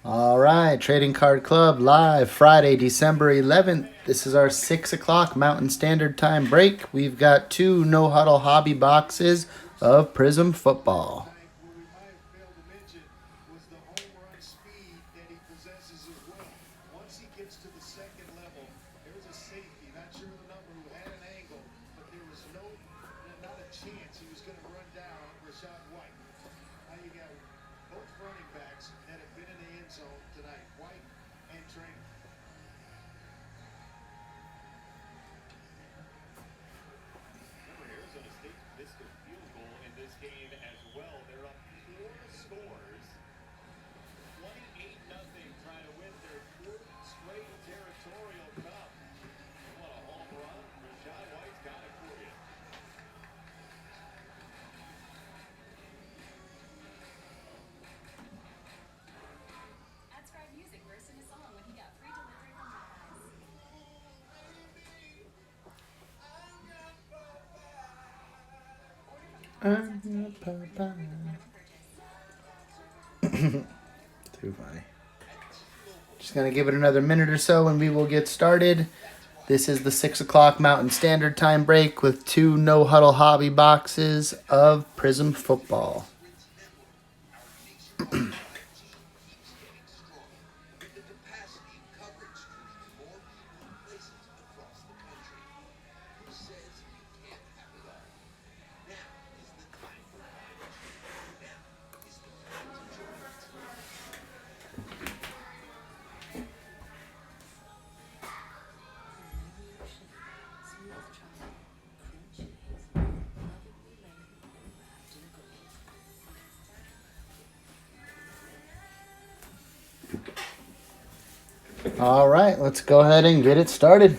All right, Trading Card Club live Friday, December 11th. This is our 6 o'clock Mountain Standard Time break. We've got two No Huddle hobby boxes of Prizm football. Too funny. Just going to give it another minute or so and we will get started. This is the 6 o'clock Mountain Standard Time break with two No Huddle hobby boxes of Prizm football. All right, let's go ahead and get it started.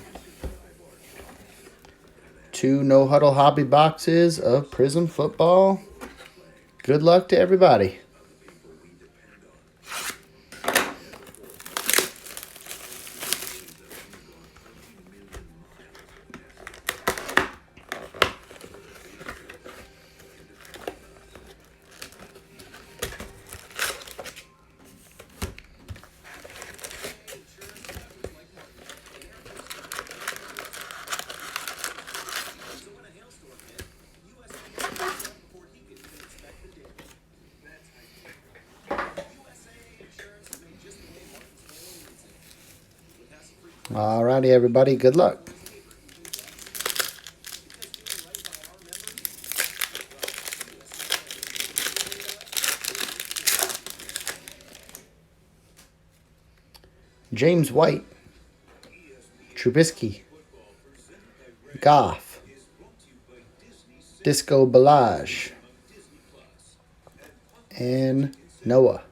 Two No Huddle hobby boxes of Prizm football. Good luck to everybody. All righty, everybody. Good luck. James White, Trubisky, Goff, Disco Balaj, and Noah.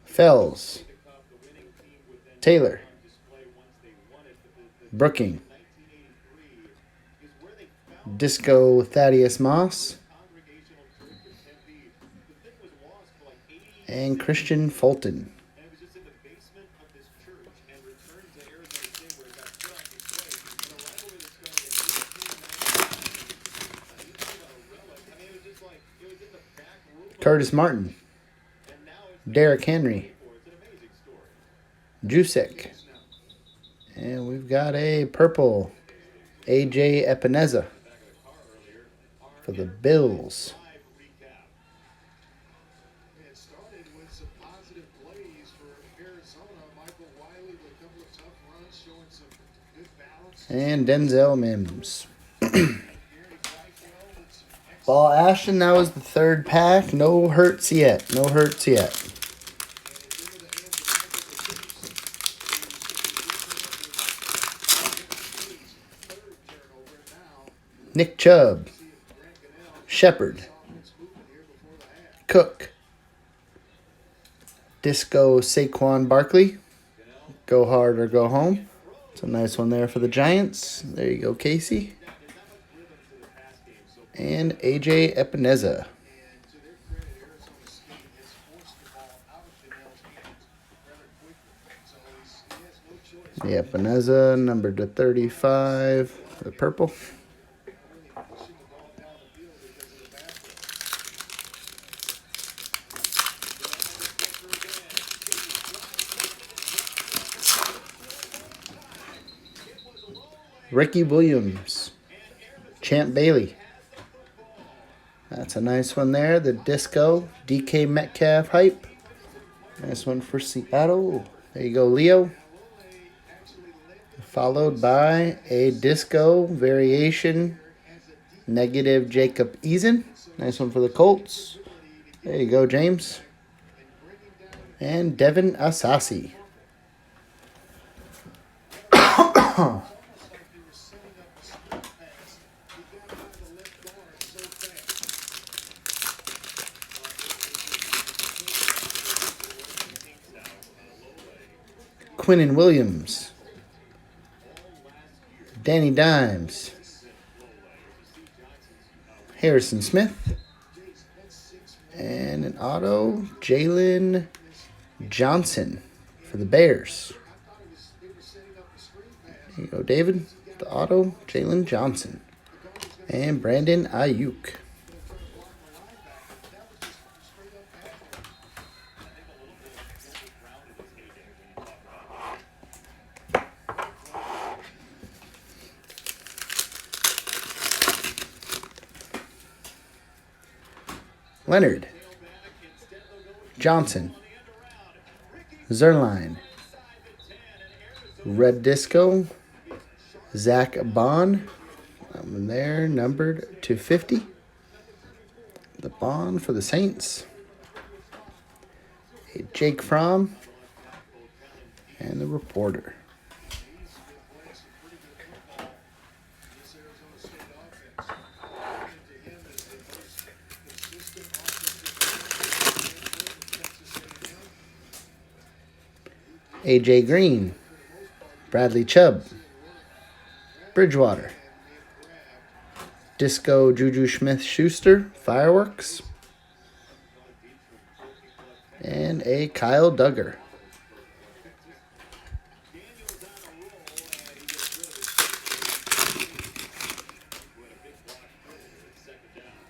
Fells, Taylor, Brooking, Disco Thaddeus Moss, and Christian Fulton. Curtis Martin, Derrick Henry, Jusek, and we've got a purple AJ Epineza for the Bills. And Denzel Mims. Ball Ashton, that was the third pack. No hurts yet. No hurts yet. Nick Chubb, Shepard, Cook, Disco Saquon Barkley, go hard or go home. It's a nice one there for the Giants. There you go, Casey. And AJ Epineza. Yeah, Beneza, number to 35, the purple. Ricky Williams, Champ Bailey. That's a nice one there. The Disco, DK Metcalf hype. Nice one for Seattle. There you go, Leo. Followed by a Disco variation, negative Jacob Eason. Nice one for the Colts. There you go, James. And Devin Asasi. Quinnen Williams. Danny Dimes. Harrison Smith. And an auto, Jalen Johnson for the Bears. There you go, David. The auto, Jalen Johnson. And Brandon Ayuk. Leonard. Johnson. Zerline. Red Disco. Zach Bond. That one there, numbered to 50. The Bond for the Saints. Jake Fromm. And the Reporter. AJ Green, Bradley Chubb, Bridgewater, Disco Juju Smith-Schuster, Fireworks, and a Kyle Duggar.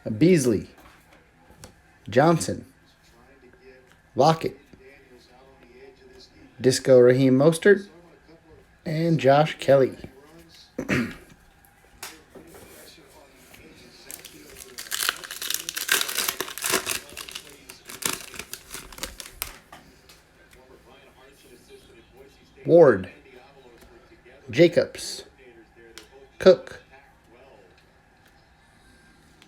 A Beasley, Johnson, Lockett, Disco Raheem Mostert, and Josh Kelly. Ward, Jacobs, Cook,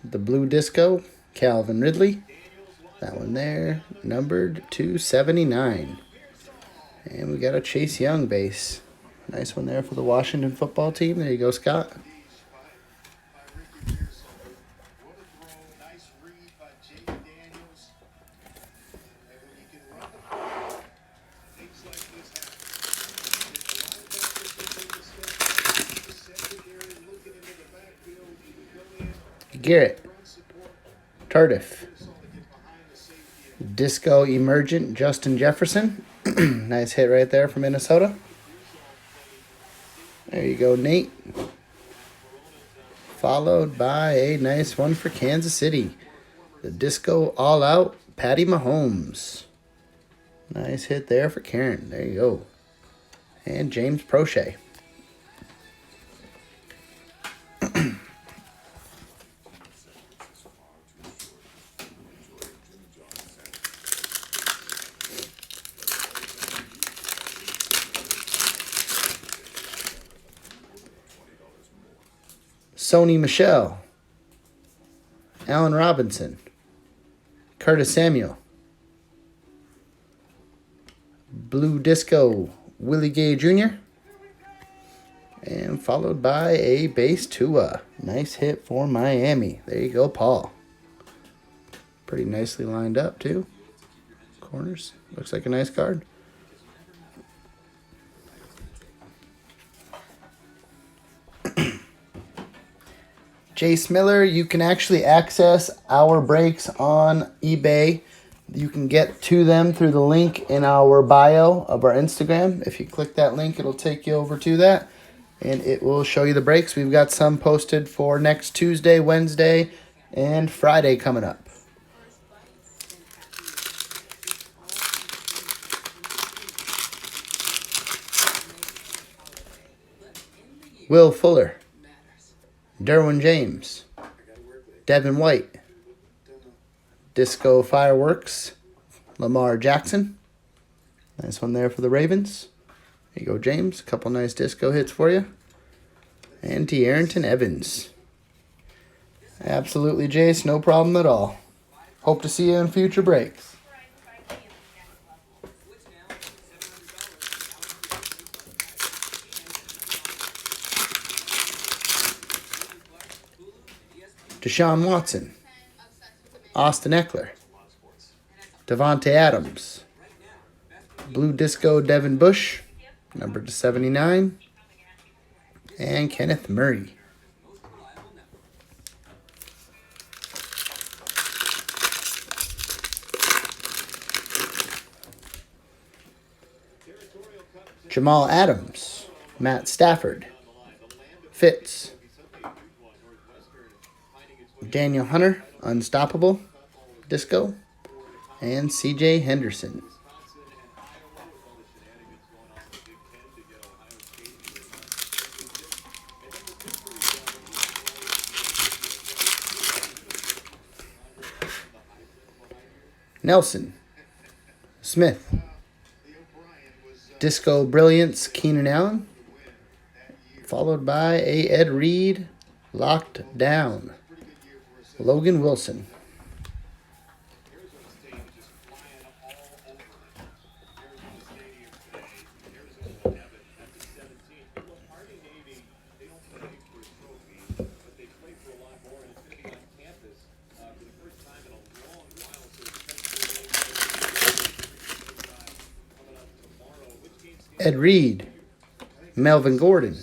the Blue Disco, Calvin Ridley. That one there, numbered 279. And we got a Chase Young base. Nice one there for the Washington football team. There you go, Scott. Garrett, Tardif, Disco Emergent, Justin Jefferson. Nice hit right there from Minnesota. There you go, Nate. Followed by a nice one for Kansas City. The Disco All Out, Patty Mahomes. Nice hit there for Karen. There you go. And James Prochet. Sony Michel, Allen Robinson, Curtis Samuel, Blue Disco, Willie Gay Jr., and followed by a base Tua. Nice hit for Miami. There you go, Paul. Pretty nicely lined up, too. Corners. Looks like a nice card. Jace Miller, you can actually access our breaks on eBay You can get to them through the link in our bio of our Instagram. If you click that link, it'll take you over to that, and it will show you the breaks. We've got some posted for next Tuesday, Wednesday, and Friday coming up. Will Fuller, Derwin James, Devin White, Disco Fireworks, Lamar Jackson. Nice one there for the Ravens. There you go, James. A couple nice disco hits for you. And Tierrington Evans. Absolutely, Jace. No problem at all. Hope to see you in future breaks. Deshaun Watson, Austin Eckler, Devontae Adams, Blue Disco Devin Bush, numbered to 79, and Kenneth Murray. Jamal Adams, Matt Stafford, Fitz, Daniel Hunter, Unstoppable, Disco, and CJ Henderson. Nelson, Smith, Disco Brilliance, Keenan Allen, followed by a Ed Reed, Locked Down, Logan Wilson. Ed Reed, Melvin Gordon,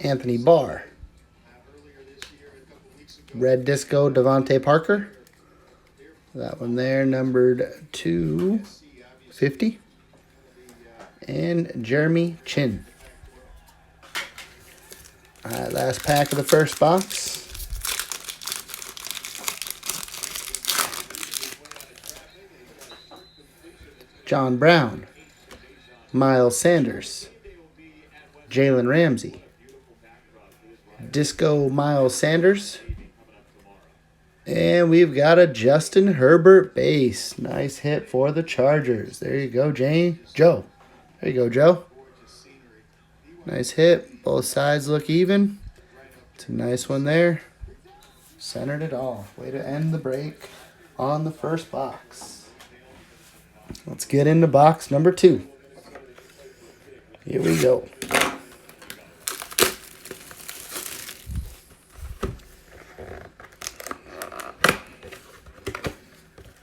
Anthony Barr, Red Disco Devontae Parker. That one there numbered 250. And Jeremy Chin. All right, last pack of the first box. John Brown, Miles Sanders, Jalen Ramsey, Disco Miles Sanders, and we've got a Justin Herbert base. Nice hit for the Chargers. There you go, Joe. There you go, Joe. Nice hit. Both sides look even. It's a nice one there. Centered it all. Way to end the break on the first box. Let's get into box number 2. Here we go.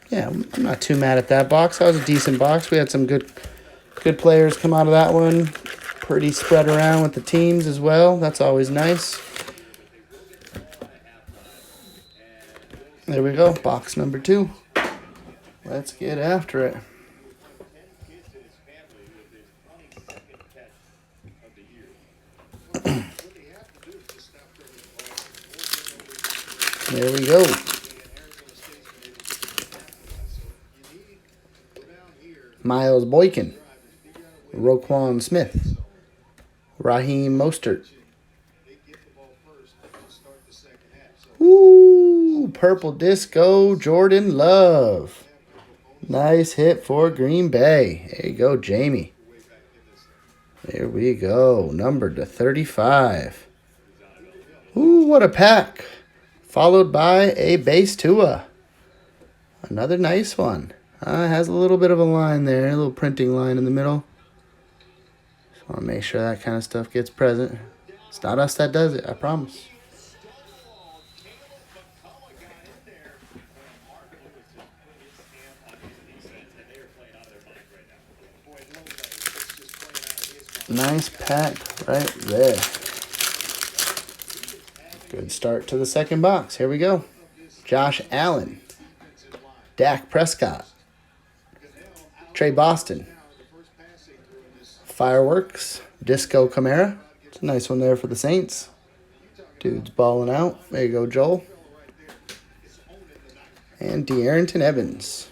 Yeah, I'm not too mad at that box. That was a decent box. We had some good players come out of that one. Pretty spread around with the teams as well. That's always nice. There we go. Box number 2. Let's get after it. There we go. Miles Boykin, Roquan Smith, Raheem Mostert. Ooh, purple disco, Jordan Love. Nice hit for Green Bay. There you go, Jamie. There we go, numbered to 35. Ooh, what a pack. Followed by a base Tua. Another nice one. Has a little bit of a line there, a little printing line in the middle. Just want to make sure that kind of stuff gets present. It's not us that does it, I promise. Nice pack right there. Good start to the second box. Here we go. Josh Allen, Dak Prescott. Trey Boston. Fireworks. Disco Camara. It's a nice one there for the Saints. Dude's balling out. There you go, Joel. And De'Aaron Evans.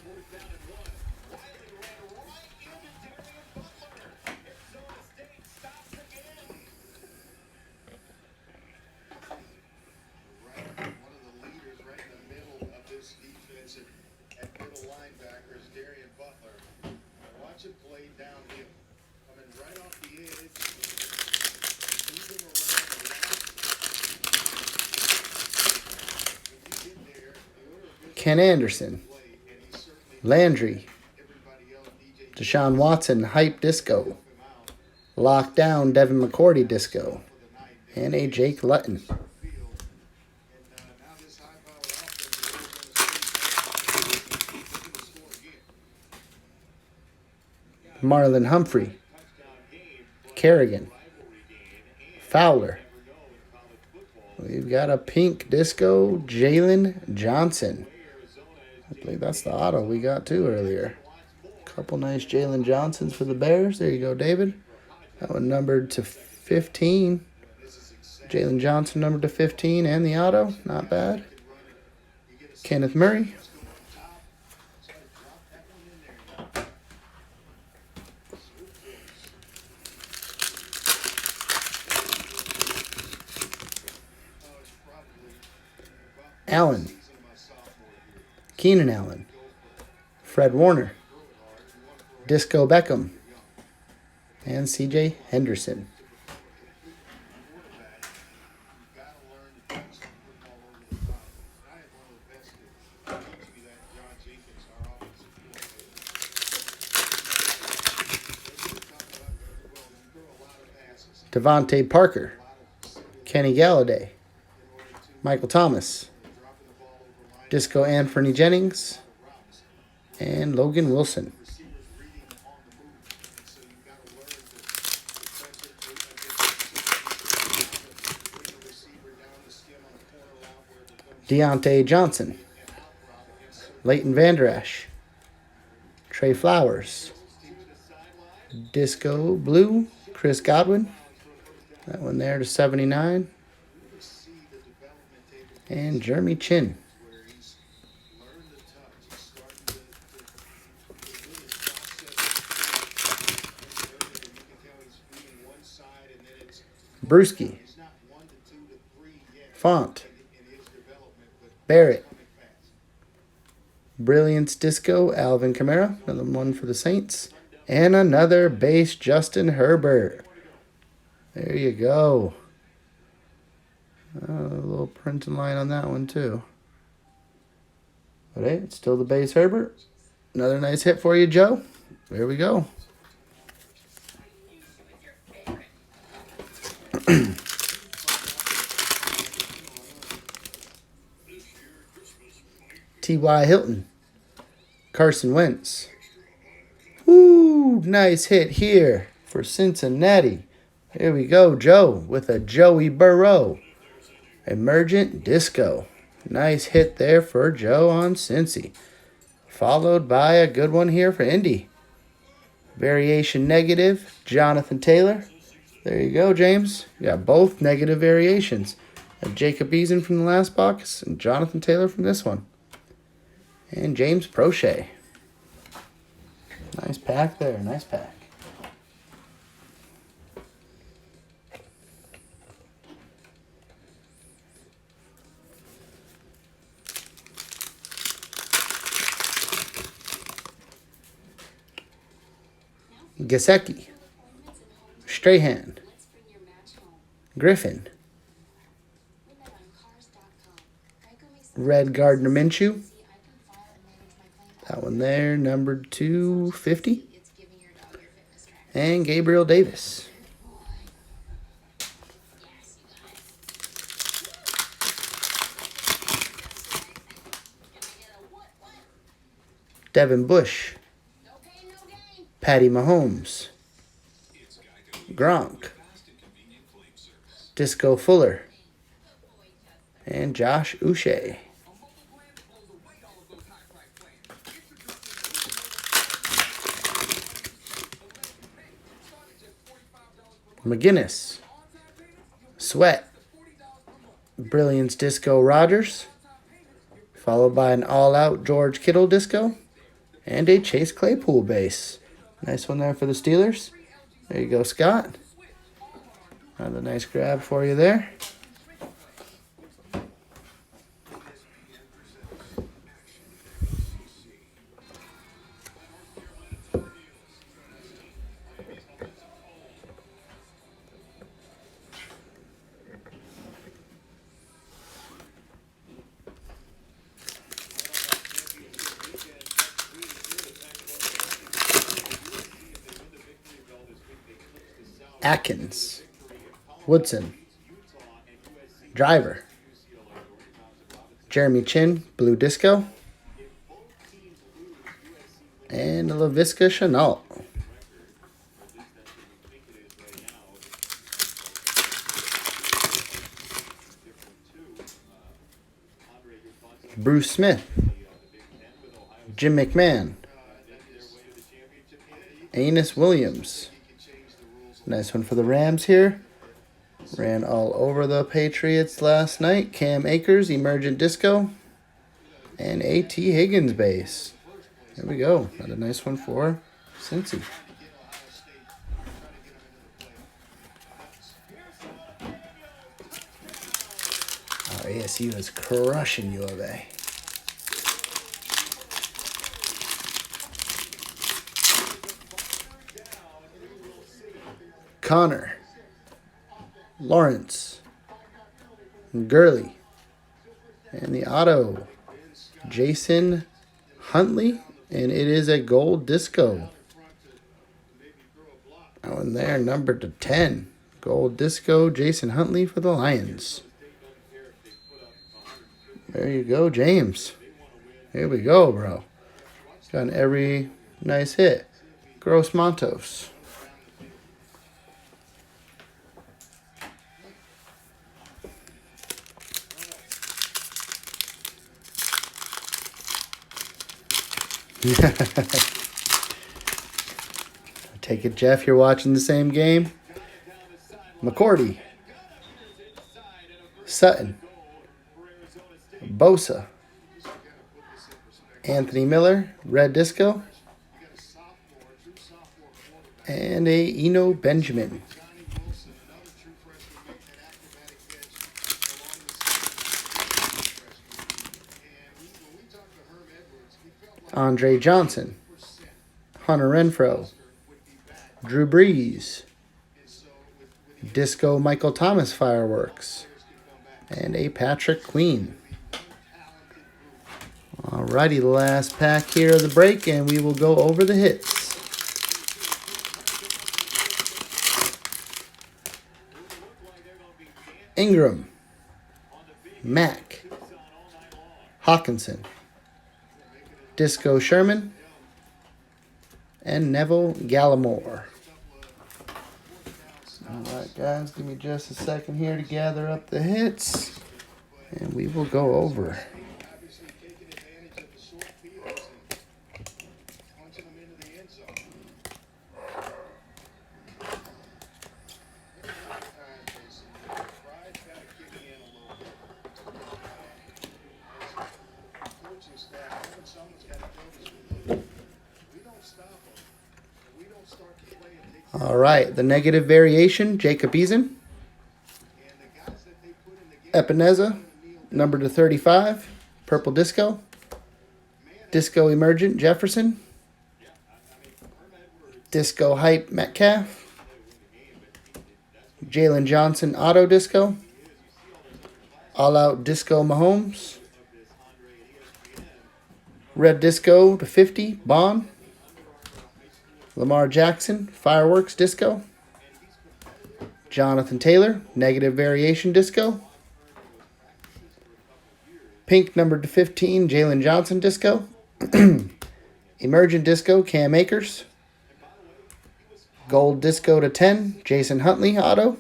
Ken Anderson. Landry. Deshaun Watson, Hype Disco. Lockdown, Devin McCourty Disco. And a Jake Lutton. Marlon Humphrey. Kerrigan. Fowler. We've got a pink disco, Jalen Johnson. I believe that's the auto we got too earlier. Couple nice Jalen Johnsons for the Bears. There you go, David. That one numbered to 15. Jalen Johnson numbered to 15 and the auto. Not bad. Kenneth Murray. Allen. Keenan Allen. Fred Warner. Disco Beckham. And CJ Henderson. Devontae Parker. Kenny Galladay. Michael Thomas. Disco Anthony Jennings. And Logan Wilson. Deontay Johnson. Leighton Vander Esch. Trey Flowers. Disco Blue. Chris Godwin. That one there to 79. And Jeremy Chin. Brewski. Font. Barrett. Brilliance Disco, Alvin Kamara. Another one for the Saints. And another base, Justin Herbert. There you go. A little printing line on that one too. But hey, it's still the base Herbert. Another nice hit for you, Joe. There we go. T.Y. Hilton. Carson Wentz. Woo! Nice hit here for Cincinnati. Here we go, Joe, with a Joey Burrow. Emergent Disco. Nice hit there for Joe on Cincy. Followed by a good one here for Indy. Variation negative, Jonathan Taylor. There you go, James. You got both negative variations. Jacob Eason from the last box and Jonathan Taylor from this one. And James Prochet. Nice pack there. Nice pack. Gesicki. Strahan. Griffin. Red Gardner Minshew. That one there, numbered 250. And Gabriel Davis. Devin Bush. Patty Mahomes. Gronk. Disco Fuller. And Josh Uche. McGinnis. Sweat. Brilliance Disco Rogers. Followed by an all-out George Kittle disco. And a Chase Claypool base. Nice one there for the Steelers. There you go, Scott. Another nice grab for you there. Atkins. Woodson. Driver. Jeremy Chin, Blue Disco. And LaVisca Chenault. Bruce Smith. Jim McMahon. Anus Williams. Nice one for the Rams here. Ran all over the Patriots last night. Cam Akers, Emergent Disco. And A.T. Higgins base. There we go. Another nice one for Cincy. Oh, ASU is crushing U of A. Connor. Lawrence. Gurley. And the auto. Jason Huntley. And it is a gold disco. That one there, numbered to 10. Gold disco, Jason Huntley for the Lions. There you go, James. Here we go, bro. Got every nice hit. Gross Montos. Take it, Jeff, you're watching the same game. McCourty. Sutton. Bosa. Anthony Miller, Red Disco. And a Eno Benjamin. Andre Johnson. Hunter Renfrow. Drew Brees. Disco Michael Thomas Fireworks. And a Patrick Queen. Alrighty, the last pack here of the break, and we will go over the hits. Ingram. Mack. Hawkinson. Disco Sherman. And Neville Gallimore. Alright, guys, give me just a second here to gather up the hits, and we will go over. All right, the negative variation, Jacob Eason. Epineza, number to 35, Purple Disco. Disco Emergent, Jefferson. Disco Hype, Metcalf. Jalen Johnson, Auto Disco. All Out Disco, Mahomes. Red Disco to 50, Bond. Lamar Jackson, Fireworks Disco. Jonathan Taylor, Negative Variation Disco. Pink numbered to 15, Jalen Johnson Disco. Emergent Disco, Cam Akers. Gold Disco to 10, Jason Huntley Auto.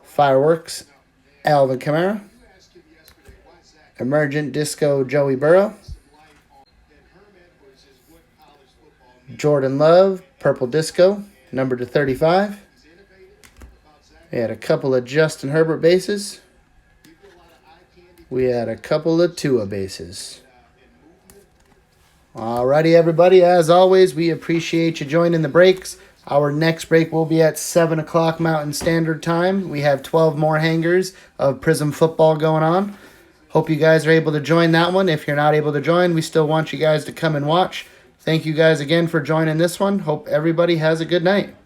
Fireworks, Alvin Kamara. Emergent Disco, Joey Burrow. Jordan Love, Purple Disco, number to 35. We had a couple of Justin Herbert bases. We had a couple of Tua bases. Alrighty, everybody. As always, we appreciate you joining the breaks. Our next break will be at 7 o'clock Mountain Standard Time. We have 12 more hangers of Prizm football going on. Hope you guys are able to join that one. If you're not able to join, we still want you guys to come and watch. Thank you guys again for joining this one. Hope everybody has a good night.